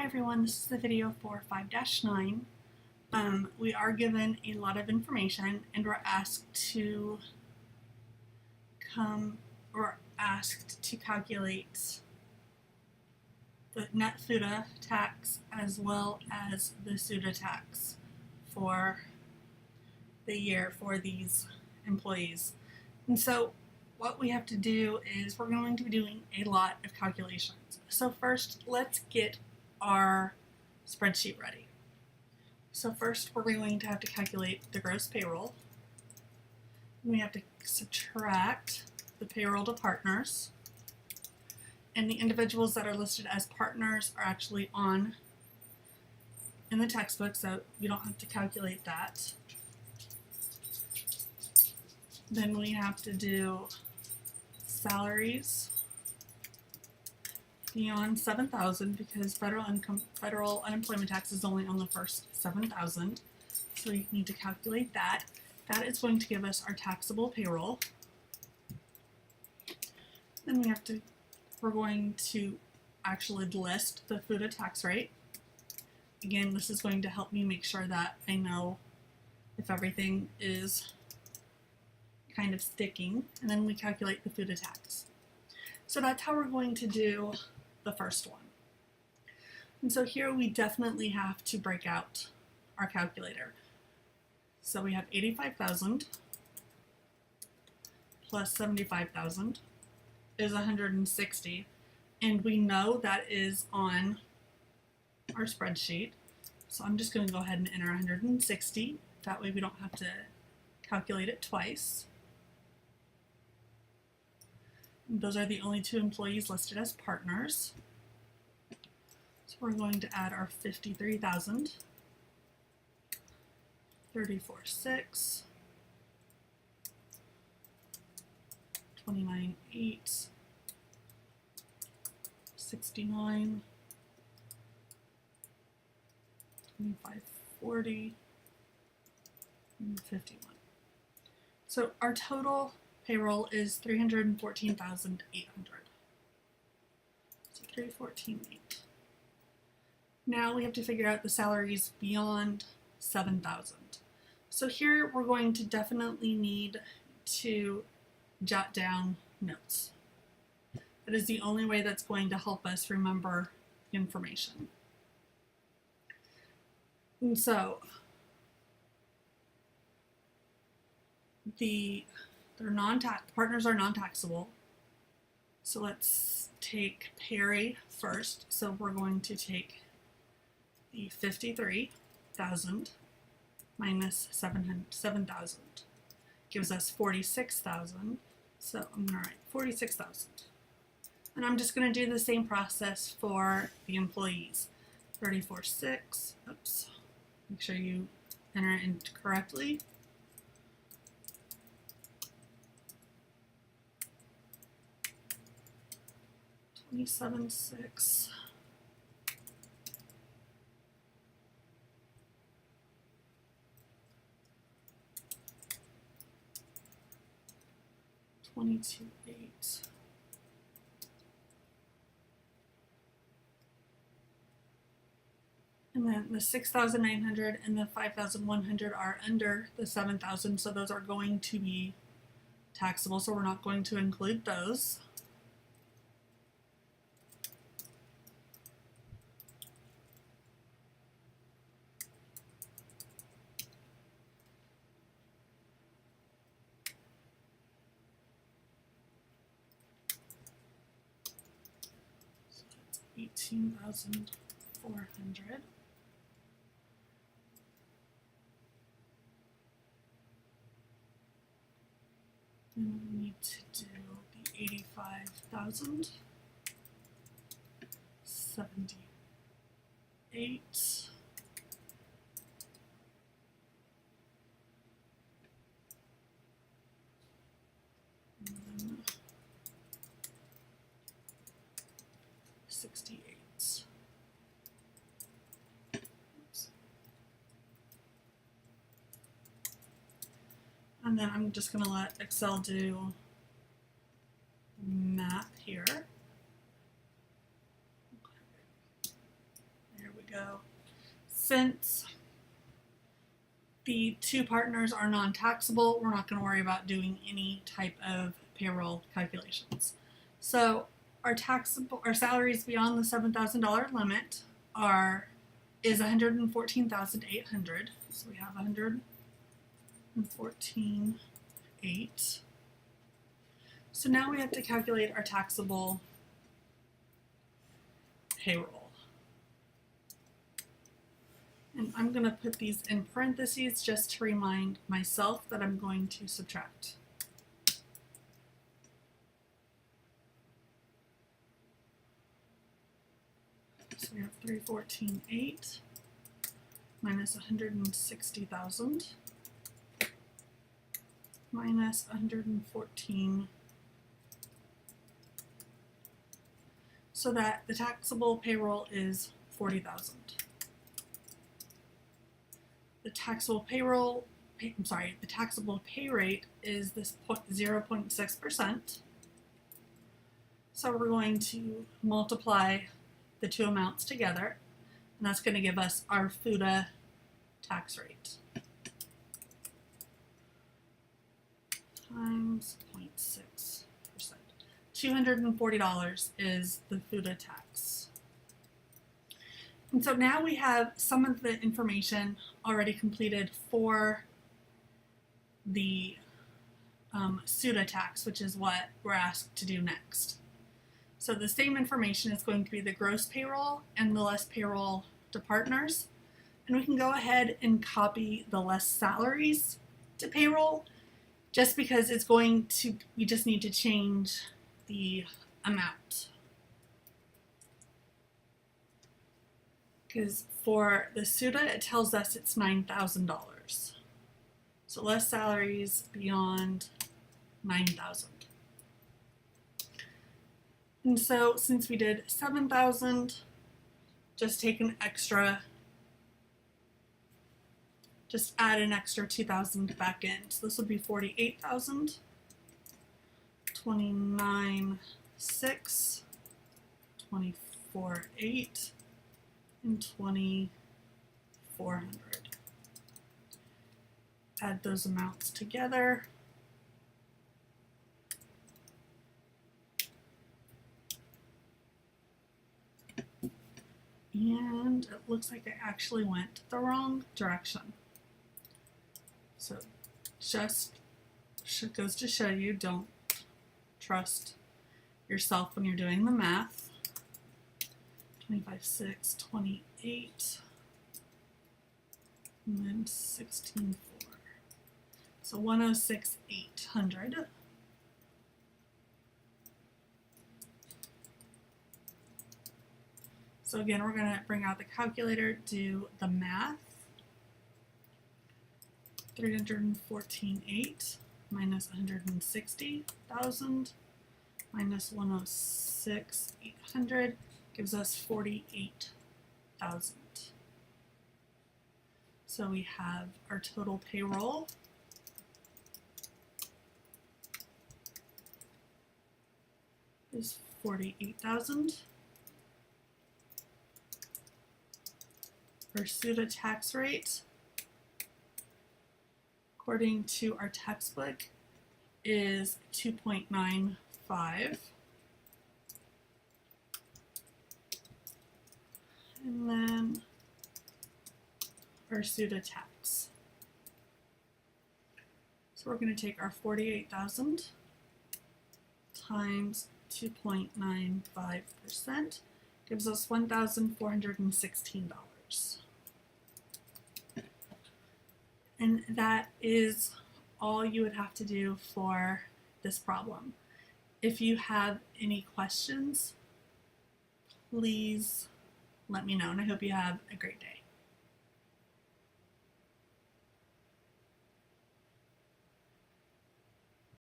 Hi everyone, this is the video for 5-9. We are given a lot of information and we're asked to calculate the net FUTA tax as well as the SUTA tax for the year for these employees. And so what we have to do is we're going to be doing a lot of calculations. So first, let's get our spreadsheet ready. So first we're going to have to calculate the gross payroll. We have to subtract the payroll to partners. And the individuals that are listed as partners are actually in the textbook, so you don't have to calculate that. Then we have to do salaries beyond 7,000 because federal unemployment tax is only on the first 7,000. So you need to calculate that. That is going to give us our taxable payroll. Then we're going to actually list the FUTA tax rate. Again, this is going to help me make sure that I know if everything is kind of sticking, and then we calculate the FUTA tax. So that's how we're going to do the first one. And so here we definitely have to break out our calculator. So we have 85,000 plus 75,000 is 160, and we know that is on our spreadsheet. So I'm just going to go ahead and enter 160. That way we don't have to calculate it twice. Those are the only two employees listed as partners. So we're going to add our 53,000, 34,600, 29,800, 69, 25,40, and 51. So our total payroll is 314,800. So 314,800. Now we have to figure out the salaries beyond 7,000. So here we're going to definitely need to jot down notes. That is the only way that's going to help us remember information. And so partners are non-taxable. So let's take Perry first. So we're going to take the 53,000 minus 7,000 gives us 46,000. So I'm going to write 46,000. And I'm just going to do the same process for the employees. 34,600. Oops. Make sure you enter it in correctly. 27,600. 22,800. And then the 6,900 and the 5,100 are under the 7,000, so those are going to be taxable, so we're not going to include those. So that's 18,400. And we need to do the 85,000, 78, and then 68. Oops. And then I'm just going to let Excel do math here. go. Since the two partners are non-taxable, we're not going to worry about doing any type of payroll calculations. So our salaries beyond the $7,000 limit is $114,800. So we have $114,800. So now we have to calculate our taxable payroll. And I'm going to put these in parentheses just to remind myself that I'm going to subtract. So we have $314,800 minus $160,000 minus $114,000, so that the taxable payroll is $40,000. The taxable the taxable pay rate is this 0.6%. So we're going to multiply the two amounts together, and that's going to give us our FUTA tax rate times 0.6%. $240 is the FUTA tax. And so now we have some of the information already completed for the SUTA tax, which is what we're asked to do next. So the same information is going to be the gross payroll and the less payroll to partners. And we can go ahead and copy the less salaries to payroll, just because we just need to change the amount. Because for the SUTA, it tells us it's $9,000. So less salaries beyond $9,000. And so since we did $7,000, just add an extra $2,000 back in. So this would be $48,000, $29,600, $24,800, and $2,400. Add those amounts together. And it looks like I actually went the wrong direction. So just goes to show you, don't trust yourself when you're doing the math. 25,600, 28, and then 16,400. So 106,800. So again, we're going to bring out the calculator, do the math. 314,800 minus 160,000 minus 106,800 gives us 48,000. So we have our total payroll is 48,000. Our SUTA tax rate, according to our textbook, is 2.95. And then our SUTA tax. So we're going to take our 48,000 times 2.95%, gives us $1,416. And that is all you would have to do for this problem. If you have any questions, please let me know, and I hope you have a great day.